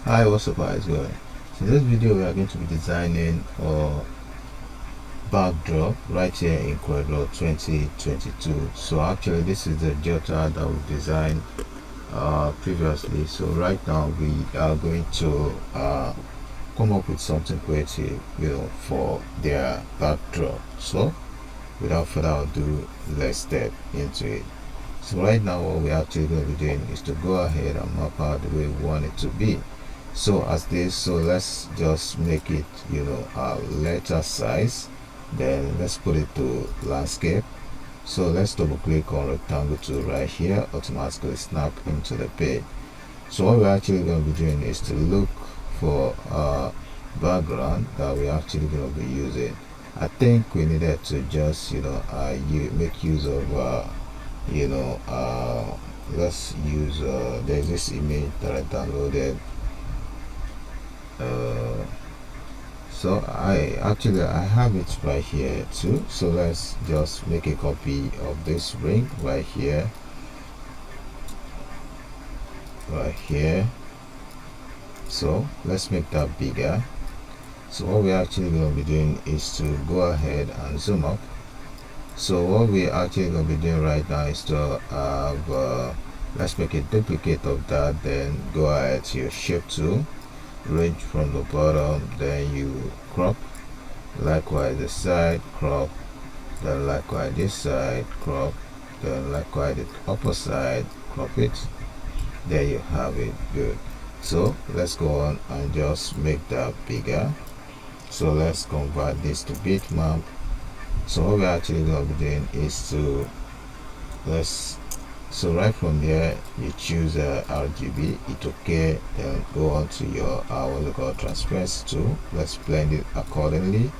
Hi, what's up guys? Good. So in this video we are going to be designing a backdrop right here in CorelDraw 2022. So actually this is the Jotter that we designed previously. So right now we are going to come up with something creative, for their backdrop. So without further ado, let's step into it. So right now what we're actually going to be doing is to go ahead and map out the way we want it to be. So as this, so let's just make it, a letter size. Then let's put it to landscape. So let's double click on rectangle tool right here, automatically snap into the page. So what we're actually going to be doing is to look for a background that we're actually going to be using. I think we needed to just make use of let's use there's this image that I downloaded. So I have it right here too. So let's just make a copy of this ring right here, so let's make that bigger. So what we're actually going to be doing is to go ahead and zoom up. So what we're actually going to be doing right now is to have let's make a duplicate of that. Then go ahead to your shape tool, range from the bottom, then you crop, likewise the side, crop, then likewise this side, crop, then likewise the upper side, crop it. There you have it. Good. So let's go on and just make that bigger. So let's convert this to bitmap. So what we're actually going to be doing is to so right from here you choose RGB, it's okay. Then go on to your what we call transparency tool. Let's blend it accordingly.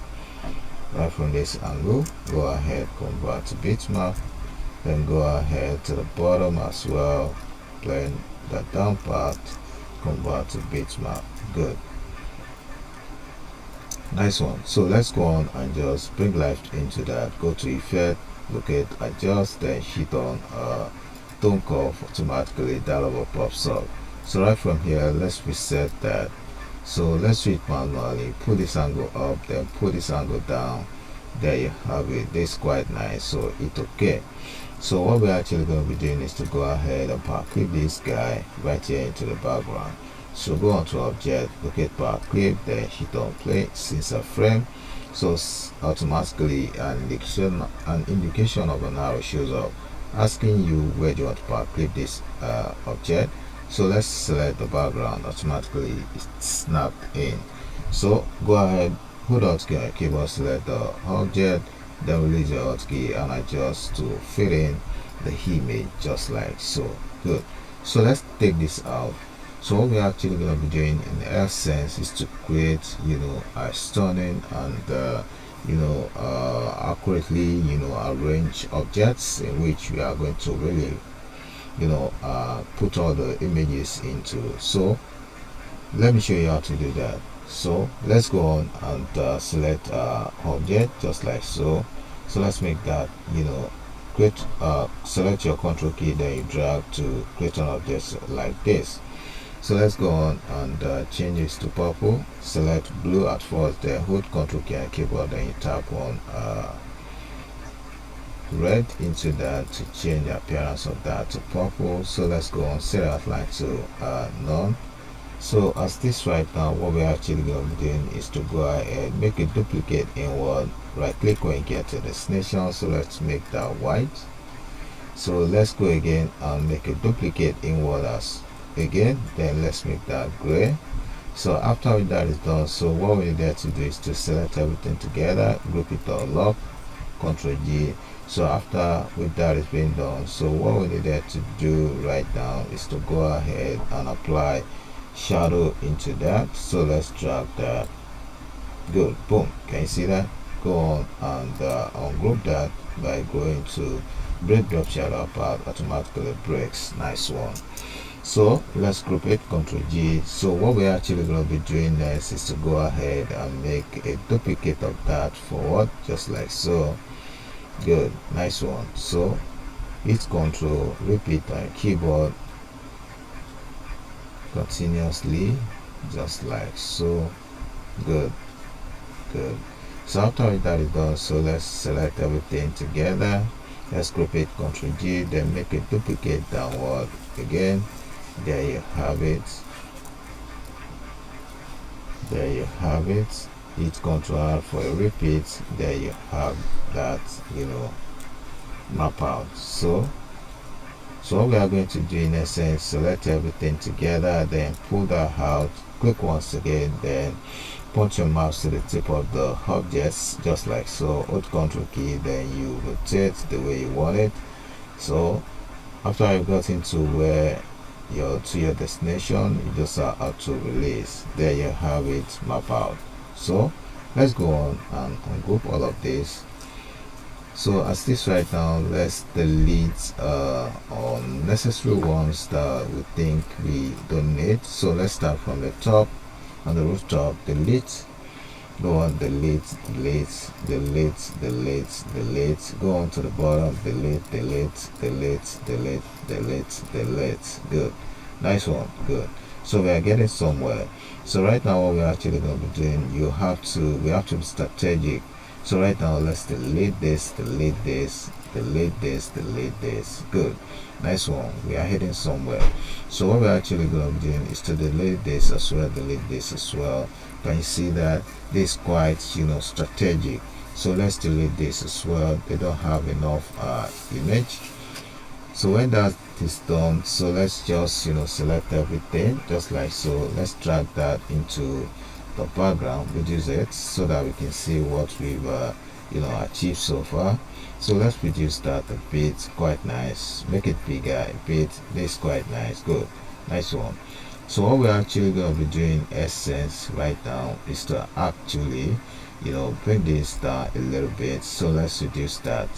Right from this angle, go ahead, convert to bitmap. Then go ahead to the bottom as well, blend the down part, convert to bitmap. Good. Nice one. So let's go on and just bring light into that. Go to effect, locate, adjust, then hit on tone curve. Automatically that level pops up. So right from here, let's reset that. So let's do it manually. Put this angle up, then put this angle down. There you have it. This is quite nice. So it's okay. So what we're actually going to be doing is to go ahead and Powerclip this guy right here into the background. So go on to object, locate Powerclip, then hit on play since a frame. So automatically an indication of an arrow shows up, asking you where do you want to Powerclip this object. So let's select the background. Automatically it's snapped in. So go ahead, hold out key on your keyboard, select the object, then release your hotkey and adjust to fit in the image just like so. Good. So let's take this out. So what we're actually going to be doing in essence is to create a stunning and accurately arrange objects in which we are going to really put all the images into. So let me show you how to do that. So let's go on and select object just like so. So let's make that create select your control key, then you drag to create an object like this. So let's go on and change this to purple. Select blue at first, then hold control key on keyboard, then you tap on red into that to change the appearance of that to purple. So let's go on, set outline to none. So as this right now, what we're actually going to be doing is to go ahead, make a duplicate inward, right click when you get to destination. So let's make that white. So let's go again and make a duplicate inward as again, then let's make that gray. So after that is done, so what we need to do is to select everything together, group it all up, Ctrl G. So after with that is being done, so what we needed to do right now is to go ahead and apply shadow into that. So let's drag that. Good. Boom. Can you see that? Go on and ungroup that by going to break drop shadow apart. Automatically breaks. Nice one. So let's group it, Ctrl G. So what we're actually going to be doing next is to go ahead and make a duplicate of that forward just like so. Good. Nice one. So hit Ctrl, repeat on keyboard continuously. just like so. Good, good. So after that is done, so let's select everything together. Let's group it, Ctrl G, then make a duplicate downward again. There you have it. There you have it. Hit Ctrl R for a repeat. There you have that, map out. So what we are going to do in essence, select everything together, then pull that out, click once again, then point your mouse to the tip of the objects, just like so. Hold Ctrl key, then you rotate the way you want it. So after you've got into where to your destination, you just have to release. There you have it, map out. So let's go on and ungroup all of this. So as this right now, let's delete unnecessary ones that we think we don't need. So let's start from the top. On the rooftop, delete. Go on, delete, delete, delete, delete, delete. Go on to the bottom, delete, delete, delete, delete, delete, delete. Good, nice one, good. So we are getting somewhere. So right now, what we're actually going to be doing, we have to be strategic. So right now, let's delete this, delete this, delete this, delete this. Good, nice one. We are heading somewhere. So what we're actually going to be doing is to delete this as well, delete this as well. Can you see that this is quite strategic? So let's delete this as well. They don't have enough image. So when that is done, so let's just select everything just like so. Let's drag that into the background, reduce it so that we can see what we've achieved so far. So let's reduce that a bit, quite nice. Make it bigger a bit. This is quite nice. Good, nice one. So what we're actually going to be doing essence right now is to actually bring this down a little bit. So let's reduce that.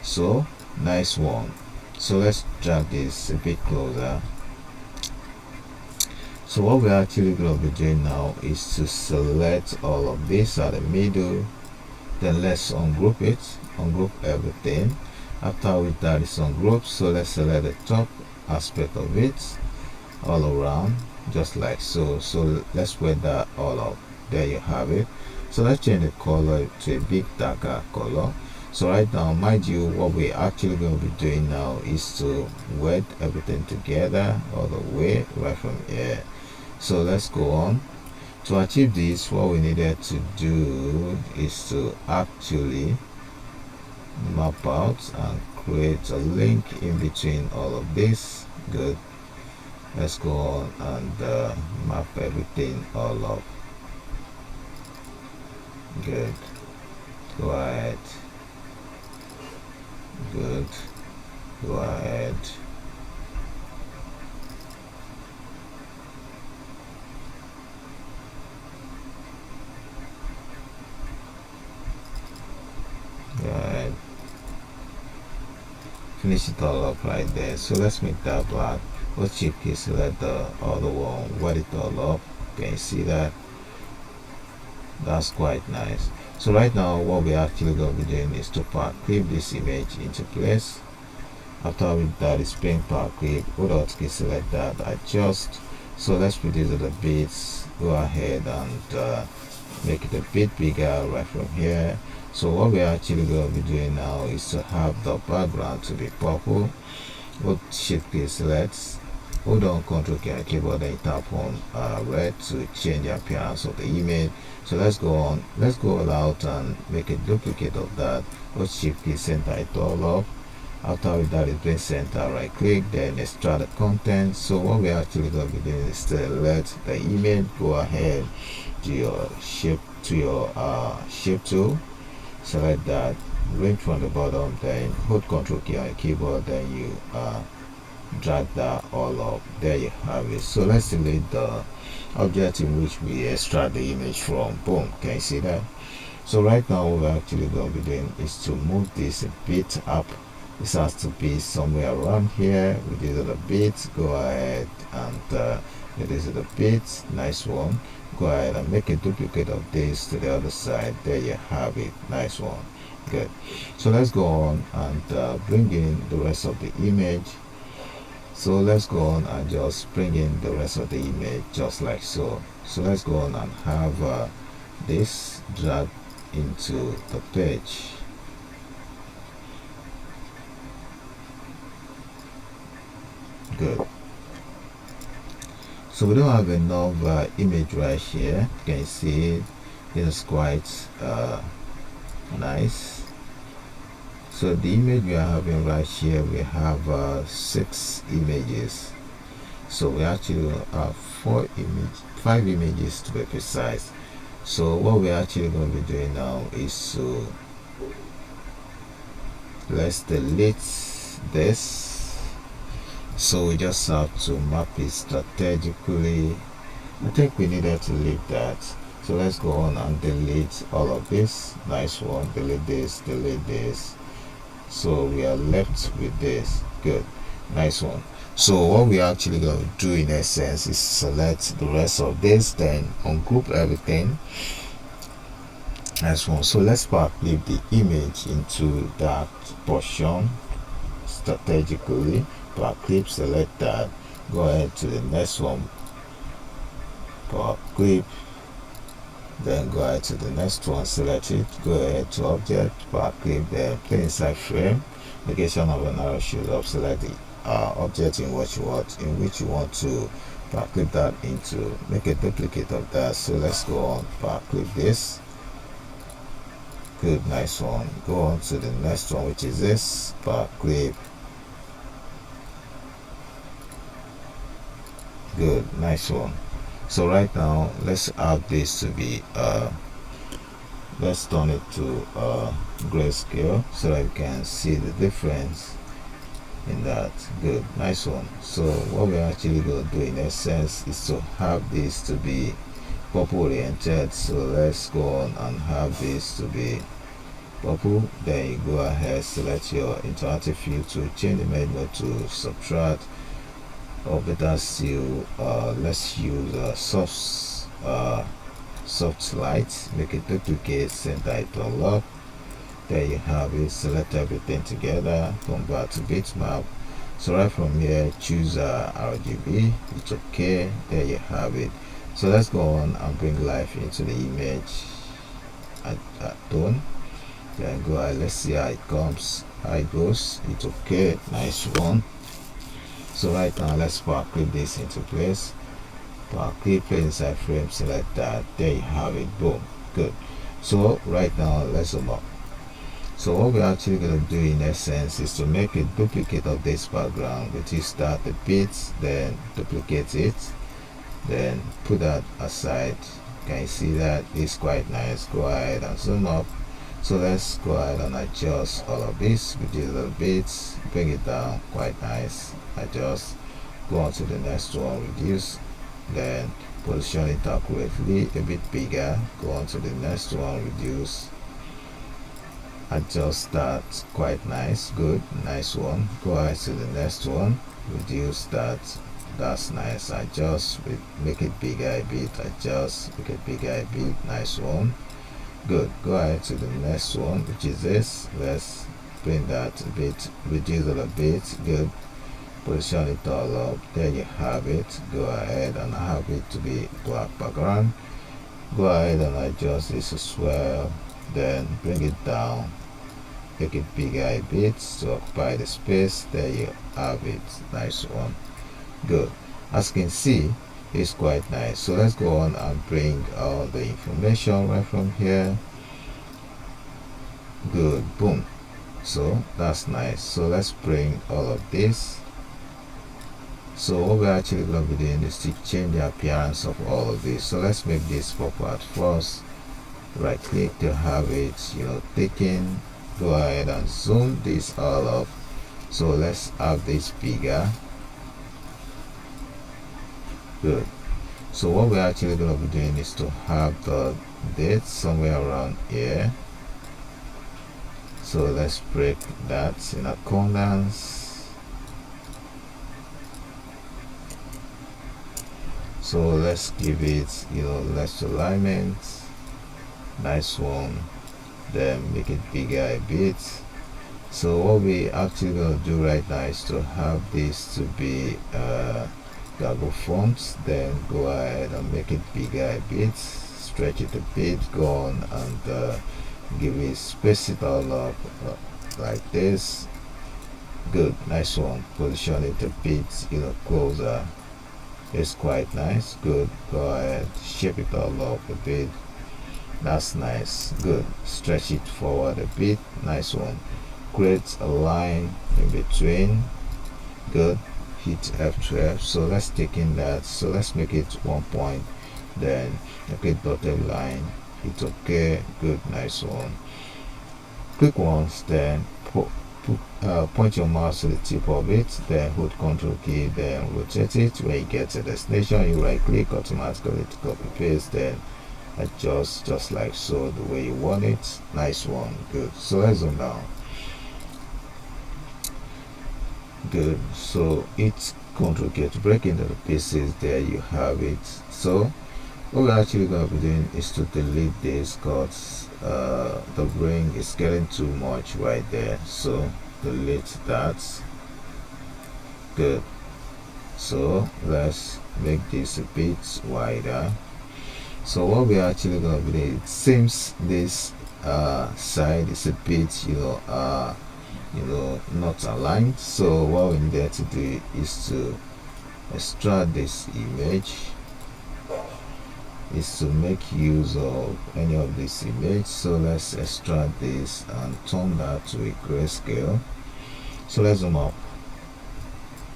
So nice one. So let's drag this a bit closer. So what we're actually going to be doing now is to select all of this at the middle. Then let's ungroup it, ungroup everything. After that is ungrouped, so let's select the top aspect of it all around, just like so. So let's wear that all up. There you have it. So let's change the color to a big darker color. So right now, mind you, what we're actually going to be doing now is to wet everything together all the way right from here. So let's go on. To achieve this, what we needed to do is to actually map out and create a link in between all of this. Good. Let's go on and map everything all up. Good. Go ahead. Good. Go ahead. Good. Finish it all up right there. So let's make that black. What chip key, select the other one, wet it all up. Can you see that? That's quite nice. So right now, what we're actually going to be doing is to Powerclip this image into place. After that is playing Powerclip, hold out key, select that, adjust. So let's reduce it a bit. Go ahead and make it a bit bigger right from here. So what we're actually going to be doing now is to have the background to be purple. Hold shift key, select. Hold on Ctrl key on the keyboard, then tap on red to change the appearance of the image. So let's go on. Let's go all out and make a duplicate of that. Hold shift key, center it all up. After that is been center, right click, then extract the content. So what we're actually going to be doing is to let the image go ahead to your shape tool. Select that, bring from the bottom, then hold Ctrl key on the keyboard, then you drag that all up. There you have it. So let's delete the object in which we extract the image from. Boom, can you see that? So right now what we're actually going to be doing is to move this a bit up. This has to be somewhere around here. Reduce it a bit. Go ahead and reduce it a bit. Nice one. Go ahead and make a duplicate of this to the other side. There you have it. Nice one. Good. So let's go on and bring in the rest of the image. So let's go on and just bring in the rest of the image just like so. So let's go on and have this drag into the page. Good. So we don't have enough image right here. You can see it is quite nice. So the image we are having right here, we have 6 images. So we actually have 5 images to be precise. So what we're actually going to be doing now is to let's delete this. So we just have to map it strategically. I think we needed to leave that. So let's go on and delete all of this. Nice one. Delete this, delete this. So we are left with this. Good. Nice one. So what we are actually going to do in essence is select the rest of this, then ungroup everything. Nice one. So let's Powerclip the image into that portion strategically. Powerclip, select that. Go ahead to the next one. Powerclip. Then go ahead to the next one, select it, go ahead to object, Powerclip, then play inside frame, location of an arrow shows up, select the object in which you want to Powerclip that into, make a duplicate of that. So let's go on, Powerclip this. Good, nice one. Go on to the next one, which is this, Powerclip. Good, nice one. So right now let's add this to be let's turn it to grayscale so that you can see the difference in that. Good, nice one. So what we're actually going to do in essence is to have this to be purple oriented. So let's go on and have this to be purple. Then you go ahead, select your interactive view to change the image mode to subtract, or better still, let's use soft light, make it duplicate, center it all up. There you have it. Select everything together, come back to bitmap. So right from here, choose RGB. It's okay. There you have it. So let's go on and bring life into the image at tone. Then go ahead. Let's see how it comes, how it goes. It's okay. Nice one. So right now let's Powerclip this into place. Powerclip, play inside frame, select that. There you have it. Boom. Good. So right now let's zoom up. So what we're actually going to do in essence is to make a duplicate of this background, which is start the bits, then duplicate it, then put that aside. Can you see that? It's quite nice. Go ahead and zoom up. So let's go ahead and adjust all of this, reduce the bits, bring it down. Quite nice. Adjust, go on to the next one, reduce, then position it accurately, a bit bigger. Go on to the next one, reduce, adjust that. Quite nice. Good, nice one. Go ahead to the next one, reduce that. That's nice. Adjust, make it bigger a bit, adjust, make it bigger a bit. Nice one. Good. Go ahead to the next one, which is this. Let's bring that a bit, reduce it a bit. Good. Position it all up. There you have it. Go ahead and have it to be black background. Go ahead and adjust this as well. Then bring it down, make it bigger a bit to occupy the space. There you have it. Nice one. Good. As you can see, it's quite nice. So let's go on and bring all the information right from here. Good. Boom. So that's nice. So let's bring all of this. So what we're actually going to be doing is to change the appearance of all of this. So let's make this pop out first. Right click to have it, taken. Go ahead and zoom this all up. So let's have this bigger. Good. So what we're actually going to be doing is to have the date somewhere around here. So let's break that in accordance. So let's give it, less alignment. Nice one. Then make it bigger a bit. So what we actually gonna do right now is to have this to be Gaggle font, then go ahead and make it bigger a bit, stretch it a bit, go on and give it, space it all up like this. Good, nice one. Position it a bit, closer. It's quite nice. Good, go ahead, shape it all up a bit. That's nice. Good, stretch it forward a bit. Nice one. Create a line in between. Good, hit F12. So let's take in that, so let's make it 1 point, then create dotted line, hit OK. Good, nice one. Click once, then point your mouse to the tip of it, then hold Ctrl key, then rotate it. When you get to the destination, you right click, automatically copy paste, then adjust just like so, the way you want it. Nice one. Good. So let's zoom down. Good. So it's Ctrl key to break into the pieces. There you have it. So what we're actually going to be doing is to delete this because the ring is getting too much right there. So delete that. Good. So let's make this a bit wider. So what we're actually going to be doing, it seems this side is a bit not aligned. So what we need to do is to extract this image, is to make use of any of this image. So let's extract this and turn that to a grayscale. So let's zoom up.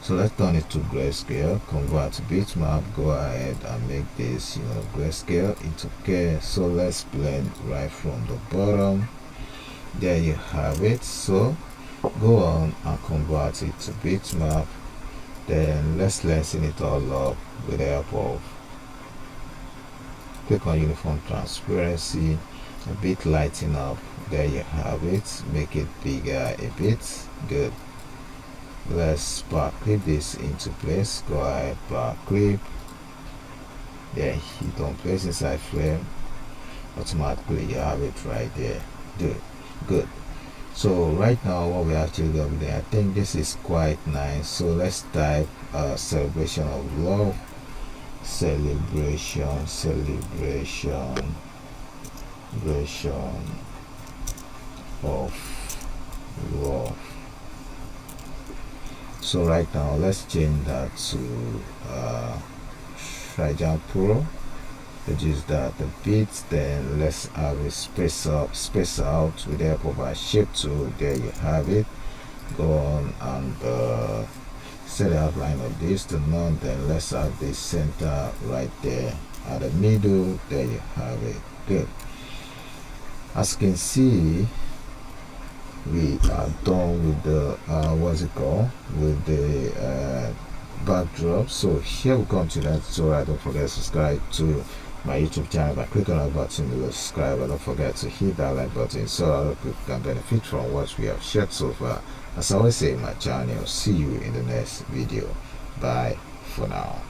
So let's turn it to grayscale, convert to bitmap, go ahead and make this grayscale. It's okay. So let's blend right from the bottom. There you have it. So go on and convert it to bitmap, then let's lengthen it all up with the help of, click on uniform transparency, a bit lighten up. There you have it. Make it bigger a bit. Good. Let's Powerclip this into place. Go ahead, Powerclip, then hit on place inside frame. Automatically you have it right there. Good. So right now what we actually going to do, I think this is quite nice. So let's type celebration of love, celebration of love. So right now let's change that to Naija Pro, which is that the bits. Then let's have a space out with the help of our shape tool. There you have it. Go on and set the outline of this to none. Then let's have this center right there at the middle. There you have it. Good. As you can see, we are done with the with the backdrop. So here we come to that tutorial. Don't forget to subscribe to my YouTube channel by clicking on the button below subscribe, and don't forget to hit that like button so other people can benefit from what we have shared so far. As I always say in my channel, see you in the next video. Bye for now.